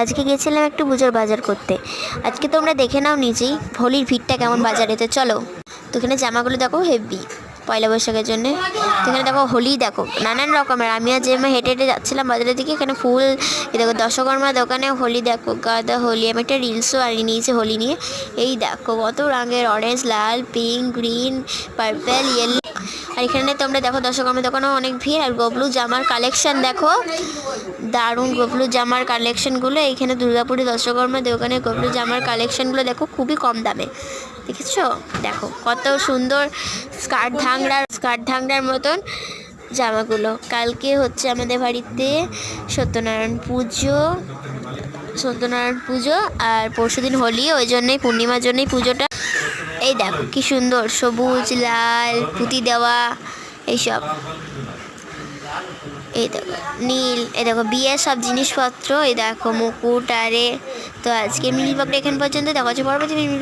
আজকে গেছিলাম একটু পুজোর বাজার করতে। আজকে তোমরা দেখে নাও নিজেই হোলির ভিড়টা কেমন বাজারেতে। চলো। তো এখানে জামাগুলো দেখো হেভি, পয়লা বৈশাখের জন্যে। তো এখানে দেখো হোলি দেখো নানান রকমের। আমি আর যেমন হেঁটে হেঁটে যাচ্ছিলাম বাজারের দিকে, এখানে ফুল দেখো দশকর্মা দোকানে হোলি দেখো গাদা হোলি। আমি একটা রিলসও বানিয়ে নিয়েছি হোলি নিয়ে। এই দেখো কত রঙের, অরেঞ্জ, লাল, পিঙ্ক, গ্রিন, পার্পল, ইয়েলো। আর এখানে তোমরা দেখো দশকর্মা দোকানেও অনেক ভিড়। আর গোবলু জামার কালেকশন দেখো, দারুণ গোবলু জামার কালেকশনগুলো। এইখানে দুর্গাপুরে দশকর্মা দোকানে গোবলু জামার কালেকশনগুলো দেখো খুবই কম দামে, দেখেছো? দেখো কত সুন্দর স্কার্ট ধাংড়ার মতন জামাগুলো। কালকে হচ্ছে আমাদের বাড়িতে সত্যনারায়ণ পুজো আর পরশুদিন হোলি, ওই জন্যই পূর্ণিমার জন্যই পুজোটা। এই দেখো কি সুন্দর সবুজ লাল পুঁতি দেওয়া এইসব। এই দেখো নীল, এই দেখো বিয়ের সব জিনিসপত্র, এই দেখো মুকুট। আরে তো আজকে মিনি ব্লগটা এখান পর্যন্ত। দেখা হচ্ছে পরবর্তী মিনি ব্লগ।